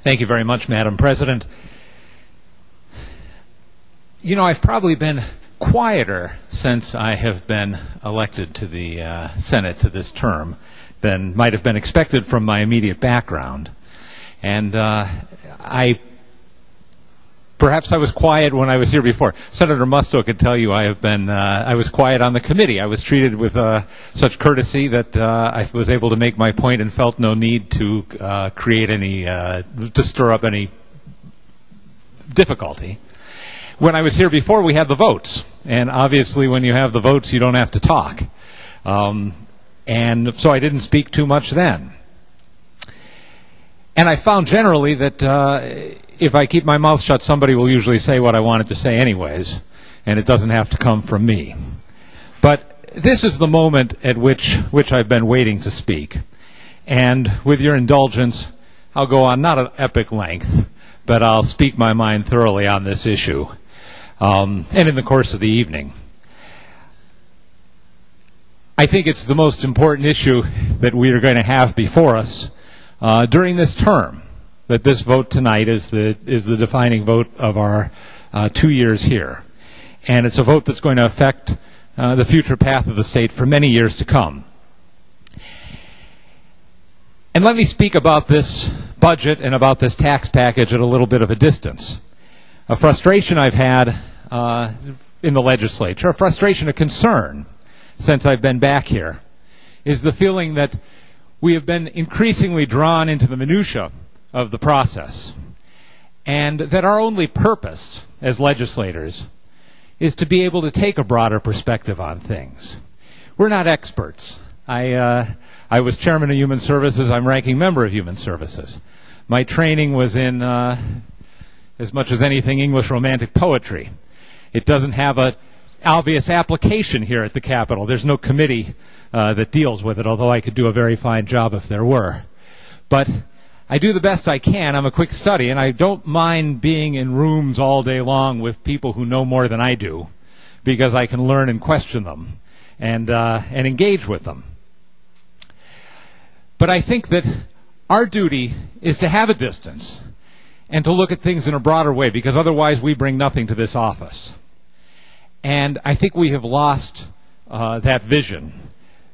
Thank you very much, Madam President. You know, I've probably been quieter since I have been elected to the Senate to this term than might have been expected from my immediate background. And perhaps I was quiet when I was here before. Senator Musto could tell you I was quiet on the committee. I was treated with such courtesy that I was able to make my point and felt no need to to stir up any difficulty. When I was here before, we had the votes. And obviously when you have the votes, you don't have to talk. And so I didn't speak too much then. And I found generally that if I keep my mouth shut, somebody will usually say what I wanted to say anyways, and it doesn't have to come from me. But this is the moment at which I've been waiting to speak. And with your indulgence, I'll go on not an epic length, but I'll speak my mind thoroughly on this issue, and in the course of the evening. I think it's the most important issue that we are going to have before us during this term, that this vote tonight is the defining vote of our 2 years here. And it's a vote that's going to affect the future path of the state for many years to come. And let me speak about this budget and about this tax package at a little bit of a distance. A frustration I've had in the legislature, a frustration, a concern since I've been back here, is the feeling that we have been increasingly drawn into the minutia of the process, and that our only purpose as legislators is to be able to take a broader perspective on things. We're not experts. I was chairman of Human Services. I'm ranking member of Human Services. My training was in, as much as anything, English Romantic poetry. It doesn't have an obvious application here at the Capitol. There's no committee that deals with it, although I could do a very fine job if there were. But I do the best I can. I'm a quick study, and I don't mind being in rooms all day long with people who know more than I do, because I can learn and question them and engage with them. But I think that our duty is to have a distance and to look at things in a broader way, because otherwise we bring nothing to this office. And I think we have lost that vision,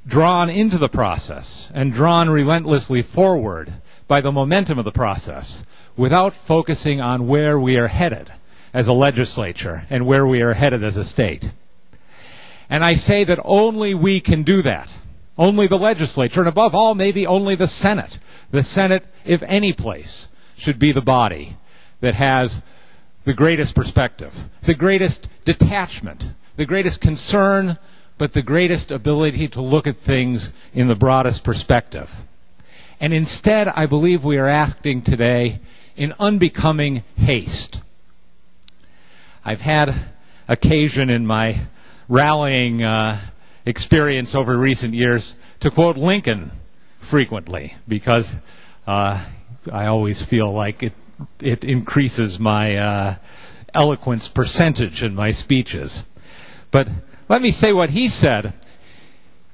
drawn into the process and drawn relentlessly forward by the momentum of the process, without focusing on where we are headed as a legislature and where we are headed as a state. And I say that only we can do that. Only the legislature, and above all, maybe only the Senate. The Senate, if any place, should be the body that has the greatest perspective, the greatest detachment, the greatest concern, but the greatest ability to look at things in the broadest perspective. And instead, I believe we are acting today in unbecoming haste. I've had occasion in my rallying experience over recent years to quote Lincoln frequently, because I always feel like it increases my eloquence percentage in my speeches. But let me say what he said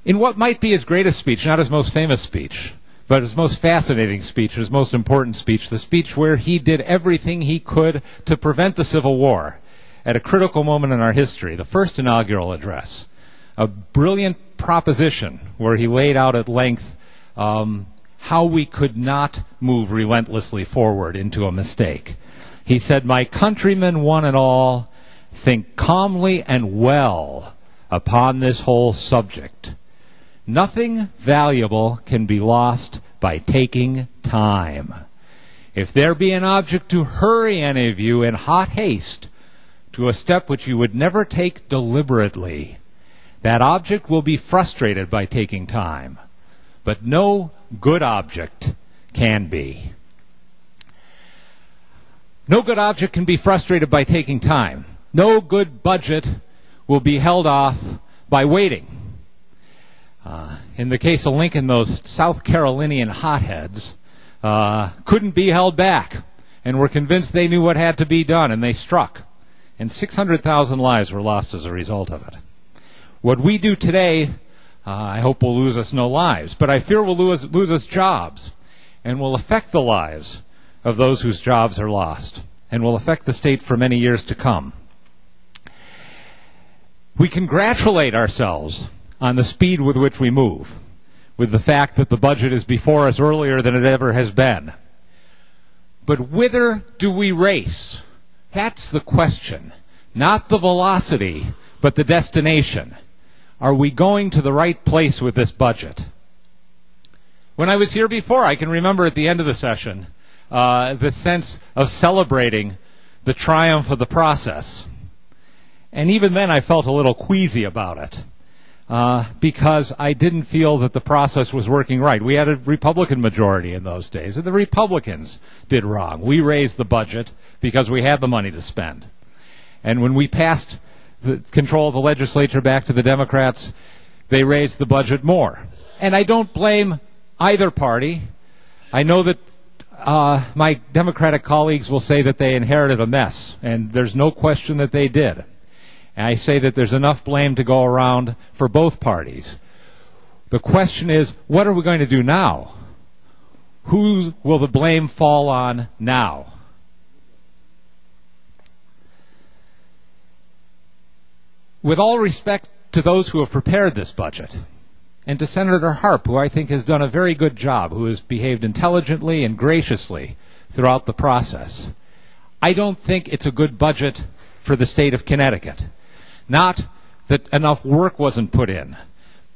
in what might be his greatest speech, not his most famous speech, but his most fascinating speech, his most important speech, the speech where he did everything he could to prevent the Civil War at a critical moment in our history, the first inaugural address. A brilliant proposition where he laid out at length how we could not move relentlessly forward into a mistake. He said, "My countrymen, one and all, think calmly and well upon this whole subject. Nothing valuable can be lost by taking time. If there be an object to hurry any of you in hot haste to a step which you would never take deliberately, that object will be frustrated by taking time. But no good object can be." No good object can be frustrated by taking time. No good budget will be held off by waiting. In the case of Lincoln, those South Carolinian hotheads couldn't be held back and were convinced they knew what had to be done, and they struck. And 600,000 lives were lost as a result of it. What we do today, I hope will lose us no lives, but I fear will lose us jobs and will affect the lives of those whose jobs are lost and will affect the state for many years to come. We congratulate ourselves on the speed with which we move, with the fact that the budget is before us earlier than it ever has been. But whither do we race? That's the question. Not the velocity, but the destination. Are we going to the right place with this budget? When I was here before, I can remember at the end of the session the sense of celebrating the triumph of the process. And even then I felt a little queasy about it because I didn't feel that the process was working right. We had a Republican majority in those days, and the Republicans did wrong. We raised the budget because we had the money to spend. And when we passed the control of the legislature back to the Democrats, they raised the budget more. And I don't blame either party. I know that my Democratic colleagues will say that they inherited a mess, and there's no question that they did. And I say that there's enough blame to go around for both parties. The question is, what are we going to do now? Who will the blame fall on now? With all respect to those who have prepared this budget, and to Senator Harp, who I think has done a very good job, who has behaved intelligently and graciously throughout the process, I don't think it's a good budget for the state of Connecticut. Not that enough work wasn't put in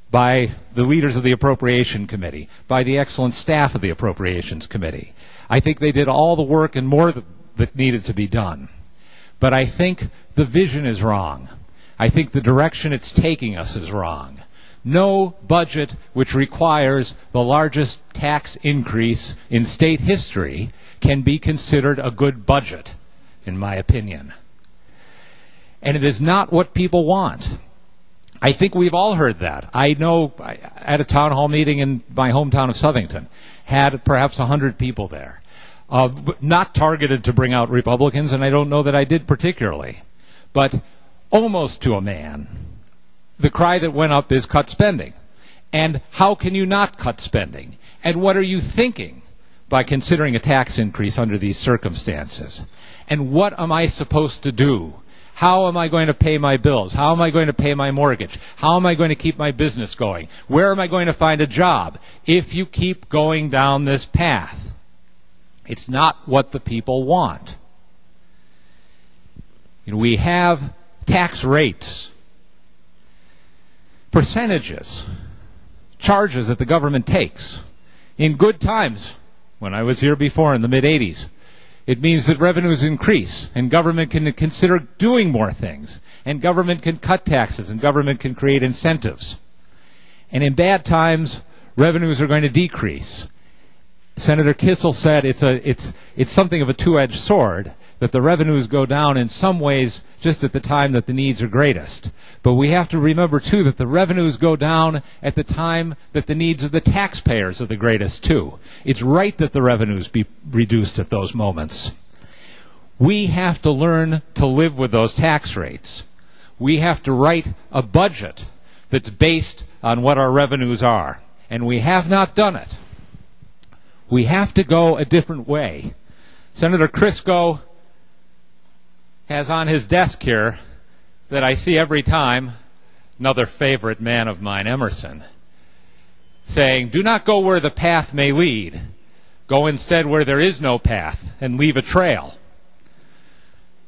by the leaders of the Appropriation Committee, by the excellent staff of the Appropriations Committee. I think they did all the work and more that needed to be done. But I think the vision is wrong. I think the direction it's taking us is wrong. No budget which requires the largest tax increase in state history can be considered a good budget, in my opinion. And it is not what people want. I think we've all heard that. I know at a town hall meeting in my hometown of Southington, had perhaps 100 people there. Not targeted to bring out Republicans, and I don't know that I did particularly. But almost to a man, the cry that went up is cut spending. And how can you not cut spending? And what are you thinking by considering a tax increase under these circumstances? And what am I supposed to do? How am I going to pay my bills? How am I going to pay my mortgage? How am I going to keep my business going? Where am I going to find a job if you keep going down this path? It's not what the people want. We have tax rates, percentages, charges that the government takes. In good times, when I was here before in the mid-'80s, it means that revenues increase, and government can consider doing more things, and government can cut taxes, and government can create incentives. And in bad times, revenues are going to decrease. Senator Kissel said it's something of a two-edged sword, that the revenues go down in some ways just at the time that the needs are greatest. But we have to remember, too, that the revenues go down at the time that the needs of the taxpayers are the greatest, too. It's right that the revenues be reduced at those moments. We have to learn to live with those tax rates. We have to write a budget that's based on what our revenues are. And we have not done it. We have to go a different way. Senator Crisco has on his desk here that I see every time, another favorite man of mine, Emerson, saying, do not go where the path may lead. Go instead where there is no path and leave a trail.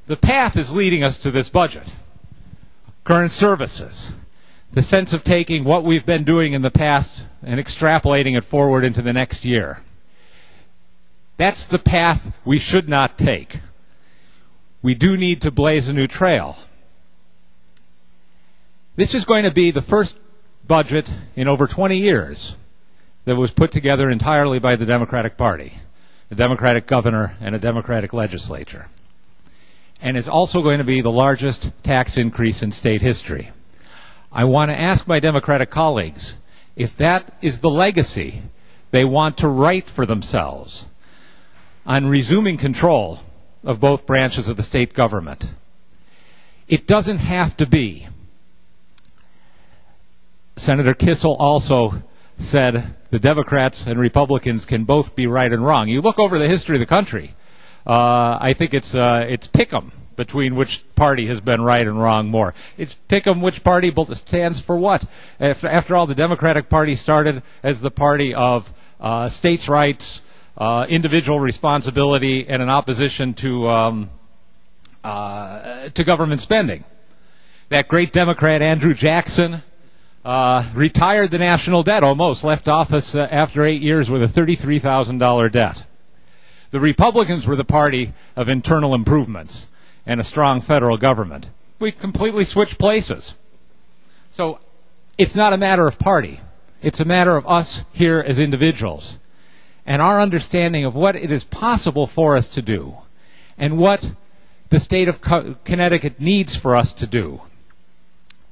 The path is leading us to this budget. Current services. The sense of taking what we've been doing in the past and extrapolating it forward into the next year. That's the path we should not take. We do need to blaze a new trail. This is going to be the first budget in over 20 years that was put together entirely by the Democratic Party, a Democratic governor and a Democratic legislature. And it's also going to be the largest tax increase in state history. I want to ask my Democratic colleagues if that is the legacy they want to write for themselves on resuming control of both branches of the state government. It doesn't have to be. Senator Kissel also said the Democrats and Republicans can both be right and wrong. You look over the history of the country, I think it's pick'em between which party has been right and wrong more. It's pick'em which party stands for what. After all, the Democratic Party started as the party of states' rights, individual responsibility, and an opposition to government spending. That great Democrat Andrew Jackson retired the national debt almost, left office after 8 years with a $33,000 debt. The Republicans were the party of internal improvements and a strong federal government. We completely switched places. So it's not a matter of party. It's a matter of us here as individuals and our understanding of what it is possible for us to do and what the state of Connecticut needs for us to do.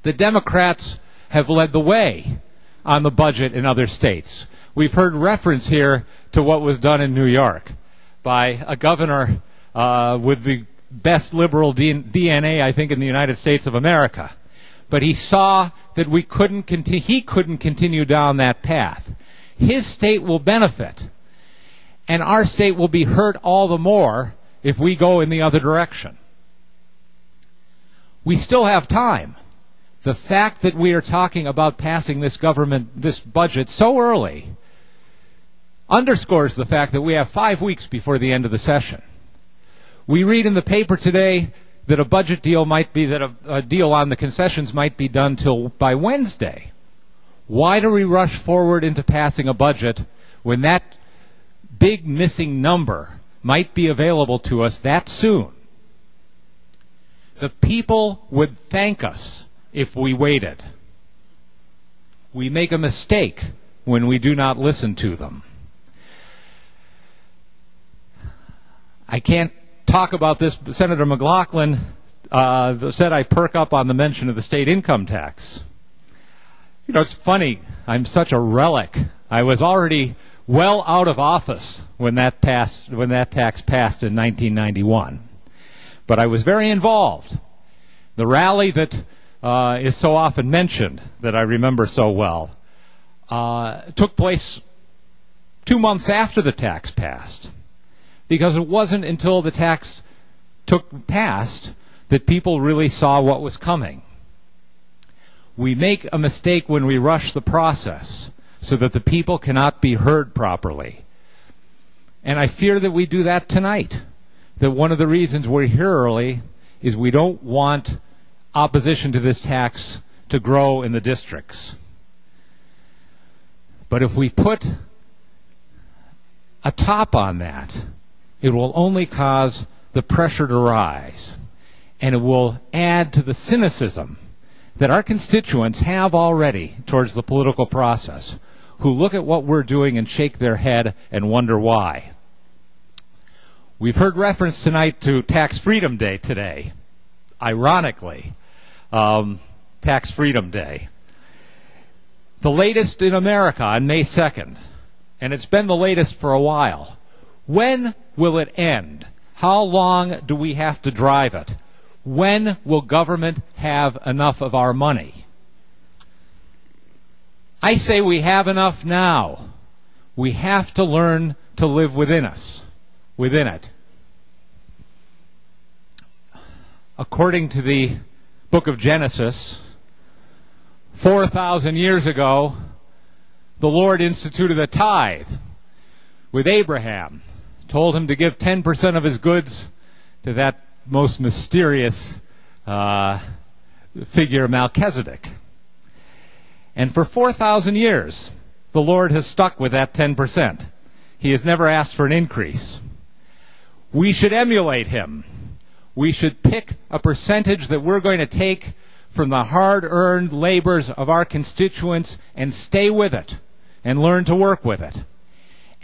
The Democrats have led the way on the budget in other states. We've heard reference here to what was done in New York by a governor with the best liberal DNA, I think, in the United States of America. But he saw that he couldn't continue down that path. His state will benefit, and our state will be hurt all the more if we go in the other direction. We still have time. The fact that we are talking about passing this budget so early underscores the fact that we have 5 weeks before the end of the session. We read in the paper today that a budget deal might be, that a deal on the concessions might be done by Wednesday. Why do we rush forward into passing a budget when that big missing number might be available to us that soon? The people would thank us if we waited. We make a mistake when we do not listen to them. I can't talk about this. Senator McLaughlin said I perk up on the mention of the state income tax. You know, it's funny. I'm such a relic. I was already well out of office when that tax passed in 1991. But I was very involved. The rally that is so often mentioned, that I remember so well, took place 2 months after the tax passed. Because it wasn't until the tax passed that people really saw what was coming. We make a mistake when we rush the process so that the people cannot be heard properly. And I fear that we do that tonight. That one of the reasons we're here early is we don't want opposition to this tax to grow in the districts. But if we put a top on that, it will only cause the pressure to rise, and it will add to the cynicism that our constituents have already towards the political process, who look at what we're doing and shake their head and wonder why. We've heard reference tonight to Tax Freedom Day today. Ironically, Tax Freedom Day. The latest in America on May 2nd, and it's been the latest for a while. When will it end? How long do we have to drive it? When will government have enough of our money? I say we have enough now. We have to learn to live within it. According to the book of Genesis, 4,000 years ago, the Lord instituted a tithe with Abraham, told him to give 10% of his goods to that most mysterious figure, Melchizedek. And for 4,000 years, the Lord has stuck with that 10%. He has never asked for an increase. We should emulate him. We should pick a percentage that we're going to take from the hard-earned labors of our constituents and stay with it and learn to work with it.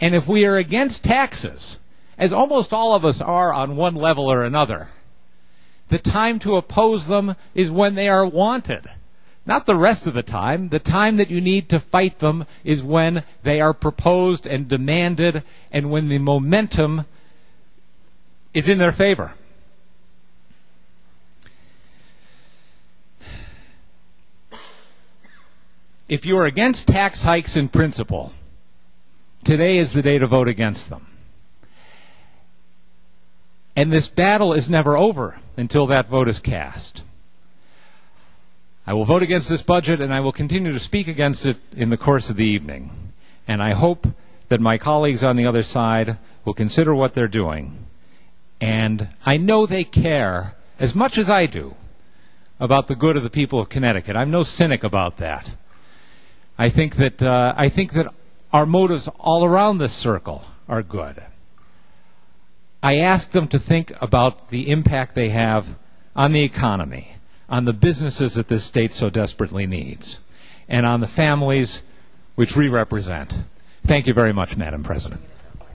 And if we are against taxes, as almost all of us are on one level or another, the time to oppose them is when they are wanted. Not the rest of the time. The time that you need to fight them is when they are proposed and demanded and when the momentum is in their favor. If you are against tax hikes in principle, today is the day to vote against them. And this battle is never over until that vote is cast. I will vote against this budget, and I will continue to speak against it in the course of the evening. And I hope that my colleagues on the other side will consider what they're doing. And I know they care as much as I do about the good of the people of Connecticut. I'm no cynic about that. I think that our motives all around this circle are good. I ask them to think about the impact they have on the economy, on the businesses that this state so desperately needs, and on the families which we represent. Thank you very much, Madam President.